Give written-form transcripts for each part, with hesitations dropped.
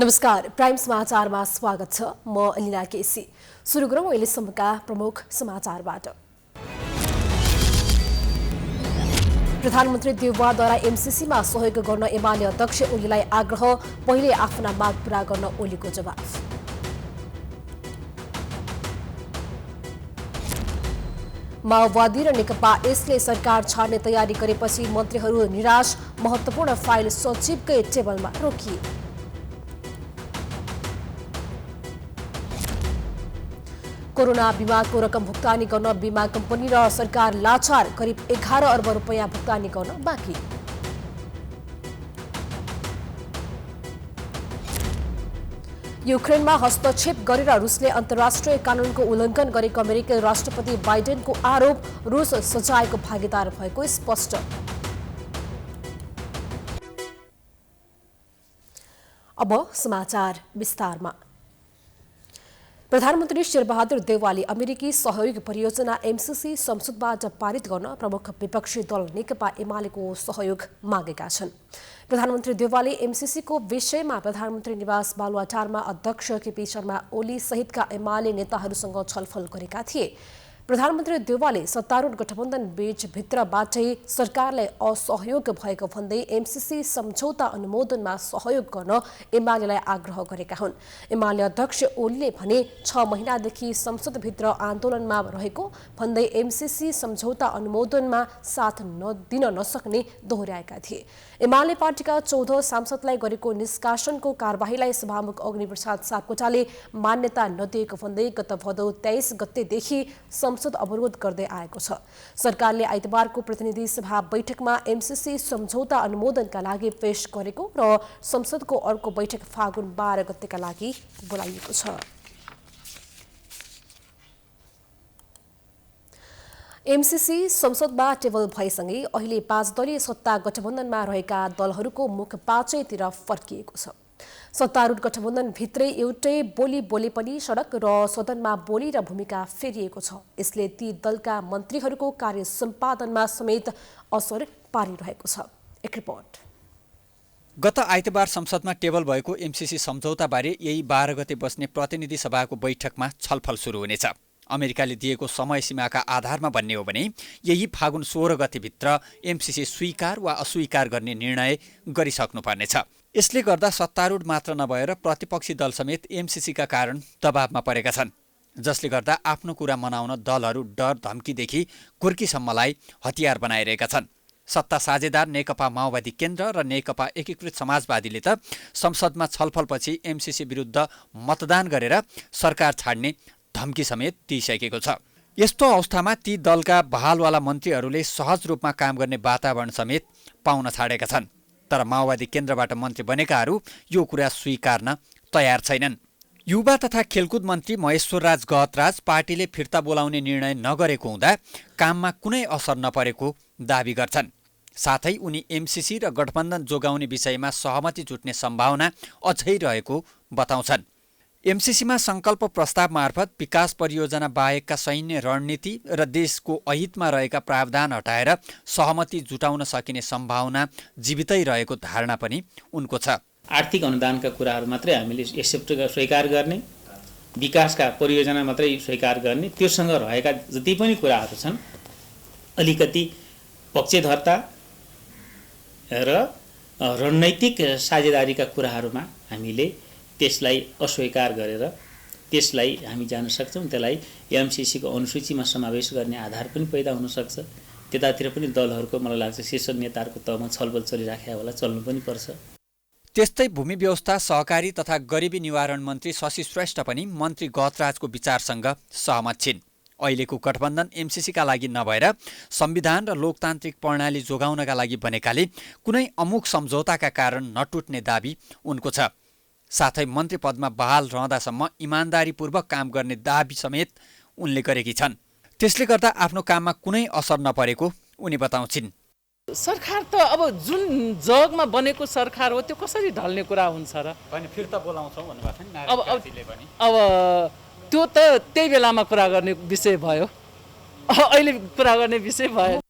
नमस्कार, प्राइम समाचारमा स्वागत छ। म अलिना केसी। सुरु गरौँ अहिलेसम्मका प्रमुख समाचारबाट। प्रधानमन्त्री देउवाद्वारा एमसीसीमा सहयोग गर्न एमाले अध्यक्ष ओलीलाई आग्रह, पहिले आफ्ना माग पूरा गर्न ओलीको जवाफ। माओवादी र नेकपा यसले सरकार छाड्ने तयारी गरेपछि मन्त्रीहरू निराश, महत्त्वपूर्ण फाइल सचिवकै टेबलमा रोकिए। कोरोना बीमाको रकम भुक्तानी गर्न बीमा कम्पनी र सरकार लाचार, करिब 11 अर्ब रुपैयाँ भुक्तानी गर्न बाँकी। युक्रेनमा हस्तक्षेप गरेर रुसले अन्तर्राष्ट्रिय कानूनको उल्लङ्घन गरेको अमेरिकी राष्ट्रपति बाइडेनको आरोप, रुस सजायको भागीदार भएको स्पष्ट। अब समाचार विस्तारमा। प्रधानमन्त्री शेरबहादुर देउवाले अमेरिकी सहयोग परियोजना एमसीसी संसदबाट पारित गर्न प्रमुख विपक्षी दल नेकपा एमालेको सहयोग मागेका छन्। प्रधानमन्त्री देउवाले एमसीसीको विषयमा प्रधानमन्त्री निवास बालुवाटारमा अध्यक्ष केपी शर्मा ओली सहितका एमाले नेताहरूसँग छलफल गरेका थिए। प्रधानमन्त्री देउवाले सत्तारूढ गठबन्धन बीच भित्रबाटै सरकारलाई असहयोग भएको भन्दै एमसीसी सम्झौता अनुमोदनमा सहयोग गर्न एमालेलाई आग्रह गरेका हुन्। एमाले अध्यक्ष ओलीले भने 6 महिनादेखि संसदभित्र आन्दोलनमा रहेको भन्दै एमसीसी सम्झौता अनुमोदनमा साथ दिन नसक्ने दोहोर्याएका थिए। एमाले पार्टीका 14 सांसदलाई गरेको निष्कासनको कारबाहीलाई सभामुख अग्निप्रसाद सापकोटाले मान्यता नदिएको भन्दै गत भदौ 23 गतेदेखि संसद अवरोध गर्दै आएको छ। सरकारले आइतबारको प्रतिनिधि सभा बैठकमा एमसीसी सम्झौता अनुमोदनका लागि पेश गरेको र संसदको अर्को बैठक फागुन 12 गतेका लागि बोलाइएको छ। एमसीसी संसदमा टेबल भएसँगै अहिले 5 दलीय सत्ता गठबन्धनमा रहेका दलहरूको मुख पाचैतिर फर्किएको छ। सत्तारूढ गठबन्धन भित्रै एउटै बोली बोले पनि सडक र सदनमा बोली र भूमिका फेरिएको छ। यसले ती दलका मन्त्रीहरूको कार्य सम्पादनमा समेत असर पारिरहेको छ। एक रिपोर्ट। गत आइतबार संसदमा टेबल भएको एमसीसी सम्झौताबारे यही 12 गते बस्ने प्रतिनिधि सभाको बैठकमा छलफल सुरु हुनेछ। अमेरिकाले दिएको समय सीमाका आधारमा भन्ने हो भने यही फागुन 16 गतेभित्र एमसीसी स्वीकार वा अस्वीकार गर्ने निर्णय गरिसक्नुपर्नेछ। यसले गर्दा सत्तारूढ मात्र नभएर प्रतिपक्षी दल समेत एमसीसीका कारण दबावमा परेका छन्, जसले गर्दा आफ्नो कुरा मनाउन दलहरू डर धम्कीदेखि कुर्कीसम्मलाई हतियार बनाइरहेका छन्। सत्ता साझेदार नेकपा माओवादी केन्द्र र नेकपा एकीकृत समाजवादीले त संसदमा छलफलपछि एमसीसी विरुद्ध मतदान गरेर सरकार छाड्ने धम्की समेत दिइसकेको छ। यस्तो अवस्थामा ती दलका बहालवाला मन्त्रीहरूले सहज रूपमा काम गर्ने वातावरण समेत पाउन छाडेका छन्। तर माओवादी केन्द्रबाट मन्त्री बनेकाहरू यो कुरा स्वीकार्न तयार छैनन्। युवा तथा खेलकुद मन्त्री महेश्वरराज गहतराज पार्टीले फिर्ता बोलाउने निर्णय नगरेको हुँदा काममा कुनै असर नपरेको दावी गर्छन्। साथै उनी एमसीसी र गठबन्धन जोगाउने विषयमा सहमति जुट्ने सम्भावना अझै रहेको बताउँछन्। एमसीसीमा संकल्प प्रस्ताव मार्फत विकास परियोजना बाहेकका सैन्य रणनीति र देशको अहितमा रहेका प्रावधान हटाएर सहमति जुटाउन सकिने सम्भावना जीवितै रहेको धारणा पनि उनको छ। आर्थिक अनुदानका कुराहरू मात्रै हामीले एक्सेप्ट स्वीकार गर्ने, विकासका परियोजना मात्रै स्वीकार गर्ने, त्योसँग रहेका जति पनि कुराहरू छन् अलिकति पक्षधरता र रणनैतिक साझेदारीका कुराहरूमा हामीले त्यसलाई अस्वीकार गरेर त्यसलाई हामी जान सक्छौँ। त्यसलाई एमसीसीको अनुसूचीमा समावेश गर्ने आधार पनि पैदा हुन सक्छ। त्यतातिर पनि दलहरूको मलाई लाग्छ शीर्ष नेताहरूको तहमा छलफल चलिराखेको होला, चल्नु पनि पर्छ। त्यस्तै भूमि व्यवस्था, सहकारी तथा गरिबी निवारण मन्त्री शशि श्रेष्ठ पनि मन्त्री गहतराजको विचारसँग सहमत छिन्। अहिलेको गठबन्धन एमसीसीका लागि नभएर संविधान र लोकतान्त्रिक प्रणाली जोगाउनका लागि बनेकाले कुनै अमुक सम्झौताका कारण नटुट्ने दाबी उनको छ। साथै मन्त्री पदमा बहाल रहँदासम्म इमान्दारीपूर्वक काम गर्ने दाबी समेत उनले गरेकी छन्। त्यसले गर्दा आफ्नो काममा कुनै असर नपरेको उनी बताउँछिन्। सरकार त अब जुन जगमा बनेको सरकार हो त्यो कसरी ढल्ने कुरा हुन्छ र? फिर्ता बोलाउँछौँ भन्नुभएको नि नारायणले पनि। अब त्यो त त्यही बेलामा कुरा गर्ने विषय भयो, अहिले कुरा गर्ने विषय भयो।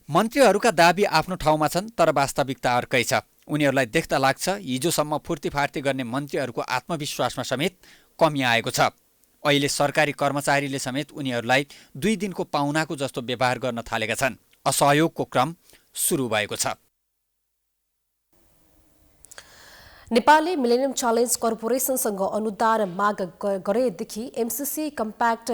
मन्त्रीहरूका दाबी आफ्नो ठाउँमा छन्, तर वास्तविकता अर्कै छ। उनीहरूलाई देख्दा लाग्छ हिजोसम्म फुर्तीफार्ती गर्ने मन्त्रीहरूको आत्मविश्वासमा समेत कमी आएको छ। अहिले सरकारी कर्मचारीले समेत उनीहरूलाई 2 दिनको पाहुनाको जस्तो व्यवहार गर्न थालेका छन्। असहयोगको क्रम सुरु भएको छ। नेपालले मिलेनियम च्यालेन्ज कर्पोरेसनसँग अनुदान माग गरेदेखि एमसीसी कम्प्याक्ट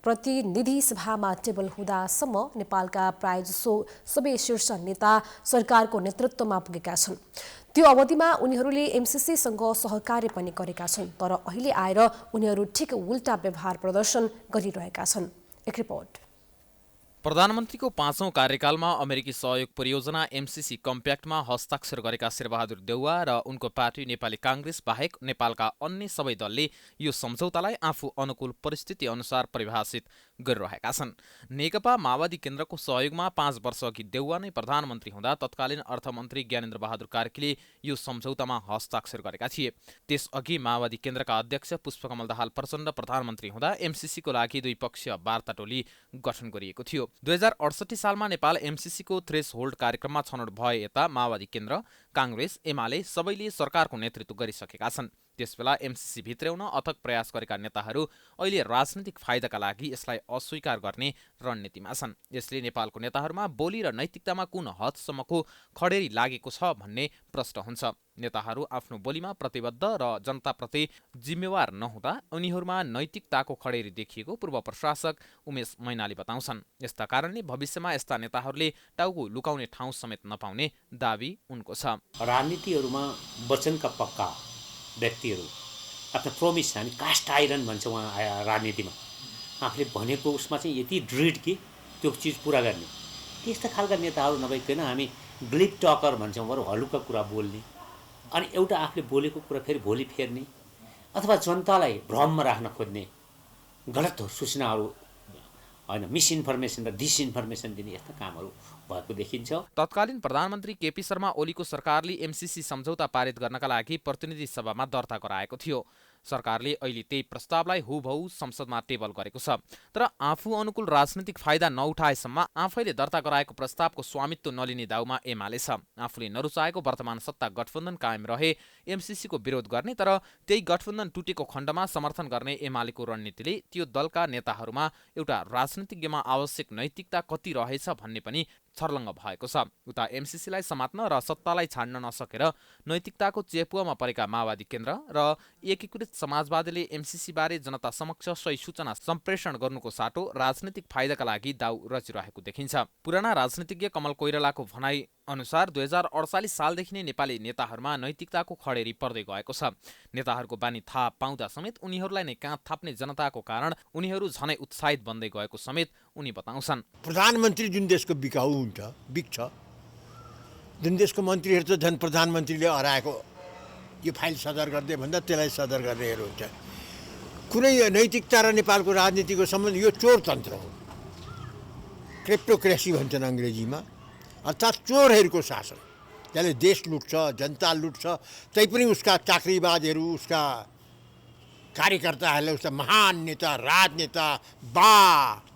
प्रतिनिधि सभामा टेबल हुँदासम्म नेपालका प्रायजसो सबै शीर्ष नेता सरकारको नेतृत्वमा पुगेका छन्। त्यो अवधिमा उनीहरूले एमसीसीसँग सहकार्य पनि गरेका छन्, तर अहिले आएर उनीहरू ठिक उल्टा व्यवहार प्रदर्शन गरिरहेका छन्। एक रिपोर्ट। प्रधानमन्त्रीको 5औं कार्यकालमा अमेरिकी सहयोग परियोजना एमसीसी कम्प्याक्टमा हस्ताक्षर गरेका शेरबहादुर देउवा र उनको पार्टी नेपाली कांग्रेस बाहेक नेपालका अन्य सबै दलले यो सम्झौतालाई आफू अनुकूल परिस्थिति अनुसार परिभाषित गरिरहेका छन्। नेकपा माओवादी केन्द्रको सहयोगमा 5 वर्षअघि देउवा नै प्रधानमन्त्री हुँदा तत्कालीन अर्थमन्त्री ज्ञानेन्द्र बहादुर कार्कीले यो सम्झौतामा हस्ताक्षर गरेका थिए। त्यसअघि माओवादी केन्द्रका अध्यक्ष पुष्पकमल दाहाल प्रचण्ड प्रधानमन्त्री हुँदा एमसीसीको लागि द्विपक्षीय वार्ता टोली गठन गरिएको थियो। 2068 सालमा नेपाल एमसीसीको थ्रेस होल्ड कार्यक्रममा छनौट भए यता माओवादी केन्द्र, कांग्रेस, एमाले सबैले सरकारको नेतृत्व गरिसकेका छन्। त्यसबेला एमसीसी भित्र्याउन अथक प्रयास गरेका नेताहरू अहिले राजनीतिक फाइदाका लागि यसलाई अस्वीकार गर्ने रणनीतिमा छन्। यसले नेपालको नेताहरूमा बोली र नैतिकतामा कुन हदसम्मको खडेरी लागेको छ भन्ने प्रश्न हुन्छ। नेताहरू आफ्नो बोलीमा प्रतिबद्ध र जनताप्रति जिम्मेवार नहुँदा उनीहरूमा नैतिकताको खडेरी देखिएको पूर्व प्रशासक उमेश मैनाली बताउँछन्। यस्ता कारणले भविष्यमा यस्ता नेताहरूले टाउको लुकाउने ठाउँ समेत नपाउने दाबी उनको छ। राजनीतिहरूमा वचनका पक्का व्यक्तिहरू आफ्नो प्रोमिस हामी कास्ट आइरन भन्छ उहाँ राजनीतिमा आफूले भनेको उसमा चाहिँ यति दृढ कि त्यो चिज पुरा गर्ने त्यस्ता खालका नेताहरू नभइकन हामी ग्लिप टकर भन्छौँ बरु हलुका कुरा बोल्ने अनि एउटा आफूले बोलेको कुरा फेरि भोलि फेर्ने अथवा जनतालाई भ्रममा राख्न खोज्ने गलत सूचनाहरू हैन मिसइन्फर्मेसन र डिसइन्फर्मेसन दिने यस्ता कामहरू भएको देखिन्छ। तत्कालीन प्रधानमन्त्री केपी शर्मा ओलीको सरकारले एमसीसी सम्झौता पारित गर्नका लागि प्रतिनिधि सभामा दर्ता गराएको थियो। सरकारले अहिले त्यही प्रस्तावलाई हुबहु संसदमा टेबल गरेको छ। तर आफू अनुकूल राजनीतिक फाइदा नउठाएसम्म आफैले दर्ता गराएको प्रस्तावको स्वामित्व नलिने दाउमा एमाले छ। आफूले नरुचाएको वर्तमान सत्ता गठबन्धन कायम रहे एमसीसीको विरोध गर्ने तर त्यही गठबन्धन टुटेको खण्डमा समर्थन गर्ने एमालेको रणनीतिले त्यो दलका नेताहरूमा एउटा राजनीतिज्ञमा आवश्यक नैतिकता कति रहेछ भन्ने पनि छर्लङ्ग भएको छ। उता एमसीसीलाई समात्न र सत्तालाई छाड्न नसकेर नैतिकताको चेपुवामा परेका माओवादी केन्द्र र एकीकृत समाजवादीले एमसीसी बारे जनता समक्ष सही सूचना सम्प्रेषण गर्नुको साटो राजनीतिक फाइदाका लागि दाउ रचिरहेको देखिन्छ। पुराना राजनीतिज्ञ कमल कोइरालाको भनाई अनुसार 2048 सालदेखि नै नेपाली नेताहरूमा नैतिकताको खडेरी पर्दै गएको छ। नेताहरूको बानी थाहा पाउँदा समेत उनीहरूलाई नै काँध थाप्ने जनताको कारण उनीहरू झनै उत्साहित बन्दै गएको समेत उनी बताउँछन्। प्रधानमन्त्री जुन देशको बिकाउ हुन्छ बिक्छ, जुन देशको मन्त्रीहरू त झन् प्रधानमन्त्रीले हराएको यो फाइल सदर गर्दै भन्दा त्यसलाई सदर गर्नेहरू हुन्छ। कुनै नैतिकता र नेपालको राजनीतिको सम्बन्ध यो चोरतन्त्र हो, क्रिप्टोक्रेसी भन्छन् अङ्ग्रेजीमा, अर्थात् चोरहरूको शासन। त्यसले देश लुट्छ, जनता लुट्छ, तैपनि उसका चाकरीबाजहरू उसका कार्यकर्ताहरूले उसलाई महान नेता राजनेता बा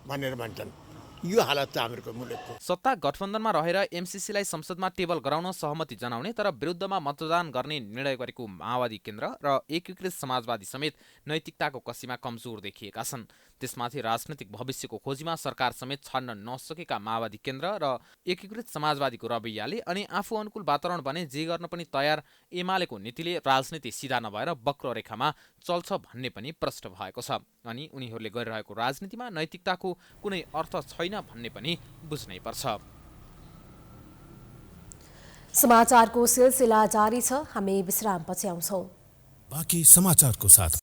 भनेर भन्छन्। यो हालत छ हामीहरूको मुलुकको। सत्ता गठबन्धनमा रहेर एमसीसीलाई संसदमा टेबल गराउन सहमति जनाउने तर विरुद्धमा मतदान गर्ने निर्णय गरेको माओवादी केन्द्र र एकीकृत समाजवादी समेत नैतिकताको कसीमा कमजोर देखिएका छन्। त्यसमाथि राजनैतिक भविष्यको खोजीमा सरकार समेत छाड्न नसकेका माओवादी केन्द्र र एकीकृत समाजवादीको रवैयाले अनि आफू अनुकूल वातावरण भने जे गर्न पनि तयार एमालेको नीतिले राजनीति सिधा नभएर वक्र रेखामा चल्छ भन्ने पनि प्रश्न भएको छ। अनि उनीहरूले गरिरहेको राजनीतिमा नैतिकताको कुनै अर्थ छैन भन्ने पनि बुझ्नै पर्छ। समाचारको सिलसिला जारी छ, हामी विश्रामपछि आउँछौं। बाँकी समाचारको साथ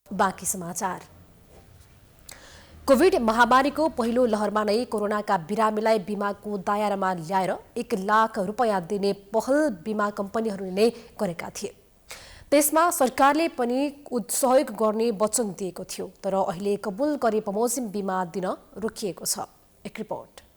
बाँकी समाचार। कोभिड महामारीको पहिलो लहरमा नै कोरोनाका बिरामीलाई बिमाको दायरामा ल्याएर 1 लाख रुपैयाँ दिने पहल बिमा कम्पनीहरूले नै गरेका थिए। त्यसमा सरकारले पनि सहयोग गर्ने वचन दिएको थियो, तर अहिले कबुल गरे बमोजिम बिमा दिन रोकिएको छ। एक रिपोर्ट।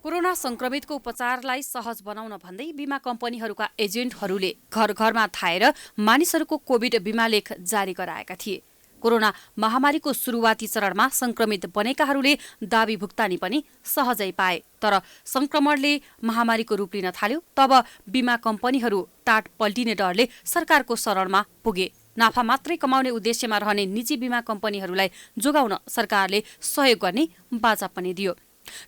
कोरोना संक्रमितको उपचारलाई सहज बनाउन भन्दै बिमा कम्पनीहरूका एजेन्टहरूले घर घरमा धाएर मानिसहरूको कोभिड बिमा लेख जारी गराएका थिए। कोरोना महामारीको सुरुवाती चरणमा संक्रमित बनेकाहरूले दाबी भुक्तानी पनि सहजै पाए। तर संक्रमणले महामारीको रूप लिन थाल्यो तब बीमा कम्पनीहरू टाट पल्टिने डरले सरकारको शरणमा पुगे। नाफा मात्रै कमाउने उद्देश्यमा रहने निजी बीमा कम्पनीहरूलाई जोगाउन सरकारले सहयोग गर्ने बाचा पनि दियो।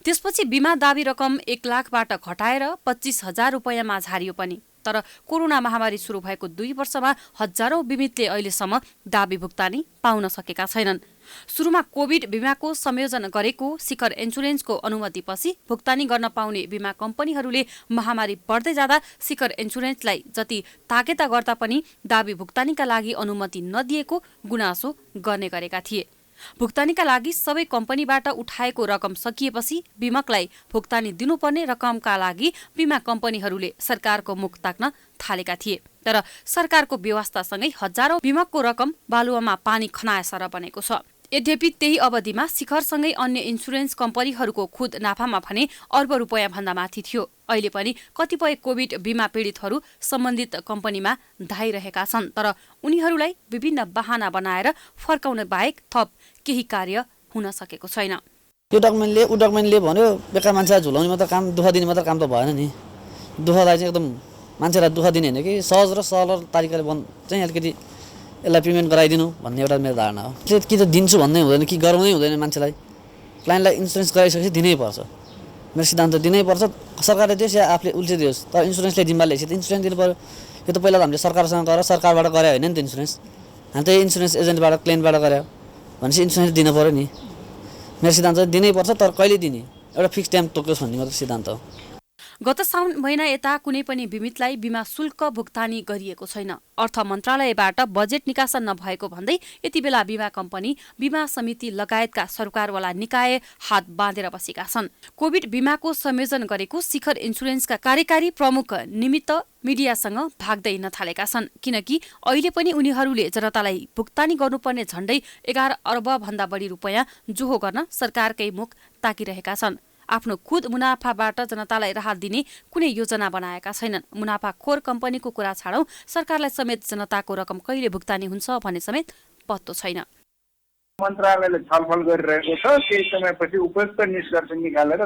त्यसपछि बीमा दाबी रकम 1 लाखबाट घटाएर 25,000 रुपैयाँमा झारियो पनि। तर कोरोना महामारी सुरु भएको 2 वर्षमा हजारौं बीमितले अहिलेसम्म दाबी भुक्तानी पाउन सकेका छैनन्। सुरुमा कोभिड बीमाको संयोजन गरेको शिखर इन्सुरेन्सको अनुमतिपछि भुक्तानी गर्न पाउने बीमा कम्पनीहरूले महामारी बढ्दै जाँदा शिखर इन्सुरेन्सलाई जति ताकेता गर्दा पनि दाबी भुक्तानीका लागि अनुमति नदिएको गुनासो गर्ने गरेका थिए। भुक्तानीका लागि सबै कम्पनीबाट उठाएको रकम सकिएपछि बीमकलाई भुक्तानी दिनुपर्ने रकमका लागि बीमा कम्पनीहरूले सरकारको मुख ताक्न थालेका थिए। तर सरकारको व्यवस्थासँगै हजारौं बीमकको रकम बालुवामा पानी खनाएसर बनेको छ। यद्यपि त्यही अवधिमा शिखरसँगै अन्य इन्सुरेन्स कम्पनीहरूको खुद नाफामा भने अर्ब रुपैयाँ भन्दा माथि थियो। अहिले पनि कतिपय कोभिड बीमा पीडितहरू सम्बन्धित कम्पनीमा धाइरहेका छन्, तर उनीहरूलाई विभिन्न बहाना बनाएर फर्काउन बाहेक थप केही कार्य हुन सकेको छैन। यो डकुमेन्टले भन्यो बेकार मान्छेलाई झुलाउने मात्र काम, दुःख दिने मात्र काम त भएन नि। दुःखलाई चाहिँ एकदम मान्छेलाई दुःख दिने होइन कि सहज र सरल तरिकाले चाहिँ अलिकति यसलाई पेमेन्ट गराइदिनु भन्ने एउटा मेरो धारणा हो। कि त दिन्छु भन्दै हुँदैन कि गराउनै हुँदैन। मान्छेलाई क्लाइन्टलाई इन्सुरेन्स गराइसकेपछि दिनै पर्छ। मेरो सिद्धान्त दिनै पर्छ। सरकारले दियोस् या आफूले उल्टिदियोस्, तर इन्सुरेन्सले जिम्मा ल्याएपछि त इन्सुरेन्स दिनु पर्यो। यो त पहिला त हामीले सरकारसँग गरेर सरकारबाट गरे होइन नि त इन्सुरेन्स। हामी त इन्सुरेन्स एजेन्टबाट क्लेमबाट गऱ्यो भनेपछि इन्सुरेन्स दिनु पर्यो नि। मेरो सिद्धान्त दिनै पर्छ, तर कहिले दिने एउटा फिक्स टाइम तोक्योस् भन्ने मात्र सिद्धान्त हो। गत साउन महिना यता कुनै पनि बीमितलाई बीमा शुल्क भुक्तानी गरिएको छैन। अर्थ मन्त्रालयबाट बजेट निकासन नभएको भन्दै यति बेला बीमा कम्पनी, बीमा समिति लगायतका सरकारवाला निकाय हात बाँधेर बसेका छन्। कोभिड बीमाको संयोजन गरेको शिखर इन्सुरेन्सका कार्यकारी प्रमुख निमित्त मिडियासँग भाग्दै नथालेका छन्, किनकि अहिले पनि उनीहरूले जनतालाई भुक्तानी गर्नुपर्ने झण्डै 11 अर्ब भन्दा बढी रुपैयाँ जोहो गर्न सरकारकै मुख ताकिरहेका छन्। आफ्नो खुद मुनाफाबाट जनतालाई राहत दिने कुनै योजना बनाएका छैनन्। मुनाफाखोर कम्पनीको कुरा छाडौं, सरकारलाई समेत जनताको रकम कहिले भुक्तानी हुन्छ भन्ने समेत पत्तो छैन। मन्त्रालयले छलफल गरिरहेको छ। केही समयपछि उपयुक्त निष्कर्ष निकालेर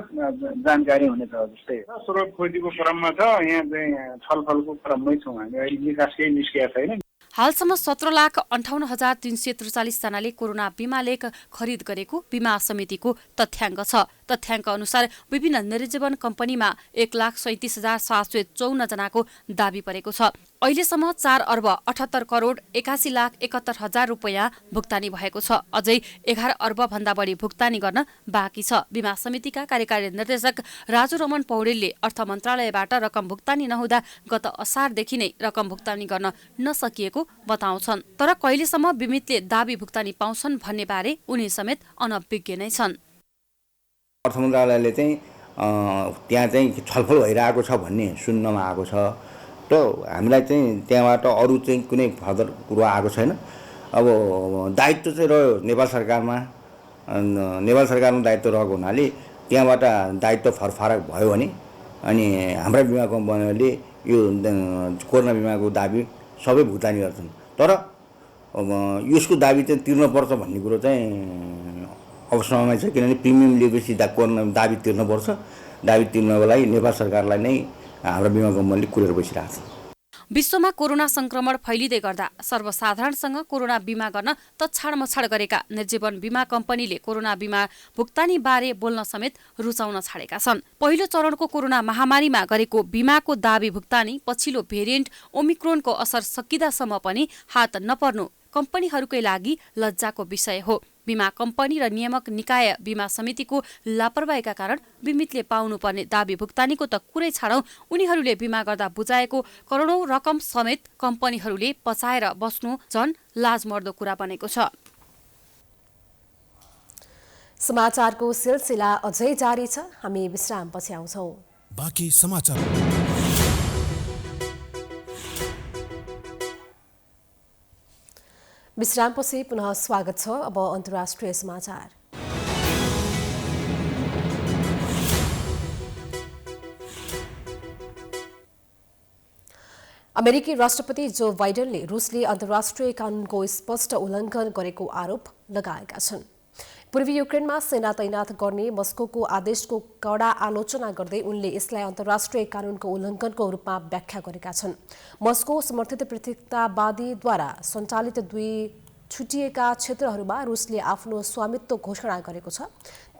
जानकारी हुनेछ। जस्तै स्रोत खोजीको क्रममा छ, यहाँ चाहिँ छलफलको क्रममै छौँ हामी। अहिले निकास केही निस्किएको छैन। हालसम्म 17,58,443 जनाले कोरोना बीमा लेख खरिद गरेको बीमा समितिको तथ्याङ्क छ। तथ्याङ्क अनुसार विभिन्न निर्जीवन कम्पनीमा 1,37,754 जनाको दाबी परेको छ। अहिलेसम्म 4 अर्ब 78 करोड 81,71,000 रुपैयाँ भुक्तानी भएको छ। अझै 11 अर्ब भन्दा बढी भुक्तानी गर्न बाँकी छ। बीमा समितिका कार्यकारी निर्देशक राजु रमन पौडेलले अर्थ मन्त्रालयबाट रकम भुक्तानी नहुँदा गत असारदेखि नै रकम भुक्तानी गर्न नसकिएको बताउँछन्। तर कहिलेसम्म बीमितले दाबी भुक्तानी पाउँछन् भन्ने बारे उनी समेत अनभिज्ञ नै छन्। अर्थ मन्त्रालयले चाहिँ त्यहाँ चाहिँ छलफल भइरहेको छ भन्ने सुन्नमा आएको छ। र हामीलाई चाहिँ त्यहाँबाट अरू चाहिँ कुनै फर्दर कुरो आएको छैन। अब दायित्व चाहिँ रह्यो नेपाल सरकारमा। नेपाल सरकारमा दायित्व रहेको हुनाले त्यहाँबाट दायित्व फरक भयो भने अनि हाम्रा बिमा कम्पनीहरूले यो कोरोना बिमाको दाबी सबै भुक्तानी गर्छन्। तर यसको दाबी चाहिँ तिर्नुपर्छ भन्ने कुरो चाहिँ अब समय छ, किनभने प्रिमियम लिएपछि कोरोना दाबी तिर्नुपर्छ। दाबी तिर्नको लागि नेपाल सरकारलाई नै हाम्रो बिमा कम्पनीले कुरेर बसिरहेको छ। विश्वमा कोरोना संक्रमण फैलिँदै गर्दा सर्वसाधारणसँग कोरोना बीमा गर्न तछाडमछाड गरेका निर्जीवन बीमा कम्पनीले कोरोना बीमा भुक्तानी बारे बोल्न समेत रुचाउन छाडेका छन्। पहिलो चरणको कोरोना महामारीमा गरेको बीमाको दाबी भुक्तानी पछिल्लो भेरिएन्ट ओमिक्रोनको असर सकिँदासम्म पनि हात नपर्नु कम्पनीहरूकै लागि लज्जाको विषय हो। बीमा कम्पनी र नियामक निकाय बीमा समितिको लापरवाहीका कारण बीमितले पाउनुपर्ने दाबी भुक्तानीको त कुरै छाडौं, उनीहरूले बीमा गर्दा बुझाएको करोडौं रकम समेत कम्पनीहरूले पचाएर बस्नु झन् लाजमर्दो कुरा बनेको छ। समाचारको सिलसिला अझै जारी छ। हामी विश्रामपछि आउँछौं। बाँकी समाचार विश्रामपछि पुनः स्वागत छ। अब अन्तर्राष्ट्रिय समाचार। अमेरिकी राष्ट्रपति जो बाइडेनले रुसले अन्तर्राष्ट्रिय कानूनको स्पष्ट उल्लङ्घन गरेको आरोप लगाएका छन्। पूर्वी युक्रेनमा सेना तैनात गर्ने मस्कोको आदेशको कडा आलोचना गर्दै उनले यसलाई अन्तर्राष्ट्रिय कानूनको उल्लङ्घनको रूपमा व्याख्या गरेका छन्। मस्को समर्थित पृथकतावादीद्वारा सञ्चालित 2 छुटिएका क्षेत्रहरूमा रुसले आफ्नो स्वामित्व घोषणा गरेको छ।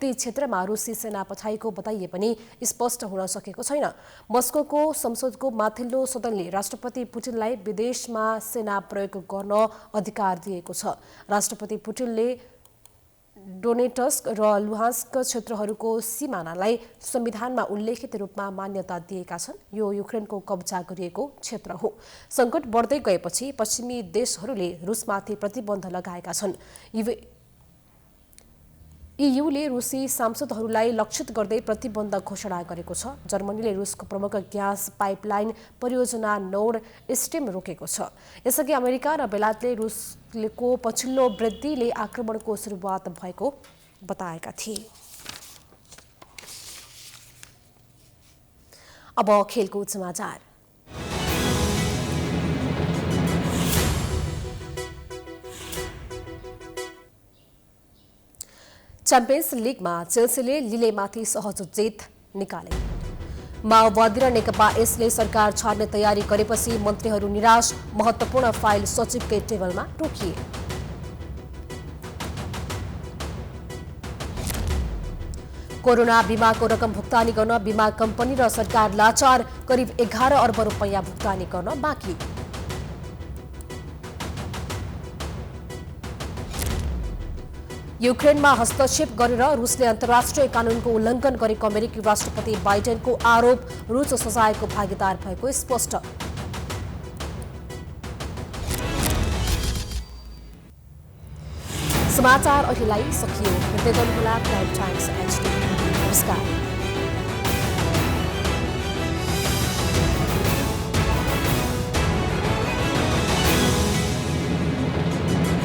ती क्षेत्रमा रुसी सेना पठाएको बताइए पनि स्पष्ट हुन सकेको छैन। मस्कोको संसदको माथिल्लो सदनले राष्ट्रपति पुटिनलाई विदेशमा सेना प्रयोग गर्न अधिकार दिएको छ। राष्ट्रपति पुटिनले डोनेट्स्क र लुहान्स्क क्षेत्रहरूको सिमानालाई संविधानमा उल्लेखित रूपमा मान्यता दिएका छन्। यो युक्रेनको कब्जा गरिएको क्षेत्र हो। संकट बढ्दै गएपछि पश्चिमी देशहरूले रुसमाथि प्रतिबन्ध लगाएका छन्। ईयूले रुसी सांसदहरूलाई लक्षित गर्दै प्रतिबन्ध घोषणा गरेको छ। जर्मनीले रुसको प्रमुख ग्यास पाइपलाइन परियोजना नोर्ड स्ट्रिम रोकेको छ। यसअघि अमेरिका र बेलायतले रुसको पछिल्लो वृद्धिले आक्रमणको सुरुवात भएको बताएका थिए। अब खेलकुद समाचार। च्याम्पियन्स लिगमा चेल्सीले लिलेमाथि सहज जित निकाले। माओवादी र नेकपा यसले सरकार छाड्ने तयारी गरेपछि मन्त्रीहरू निराश। महत्त्वपूर्ण फाइल सचिवकै टेबलमा रोकिए। कोरोना बीमाको रकम भुक्तानी गर्न बीमा कम्पनी र सरकार लाचार। करिब 11 अर्ब रुपैयाँ भुक्तानी गर्न बाँकी। युक्रेनमा हस्तक्षेप गरेर रुसले अन्तर्राष्ट्रिय कानूनको उल्लङ्घन गरेको अमेरिकी राष्ट्रपति बाइडेनको आरोप। रुस सजायको भागीदार भएको स्पष्ट। समाचार अहिलेलाई सकियो। हेर्दै गर्नुहोला प्राइम टाइम्स HD। नमस्कार।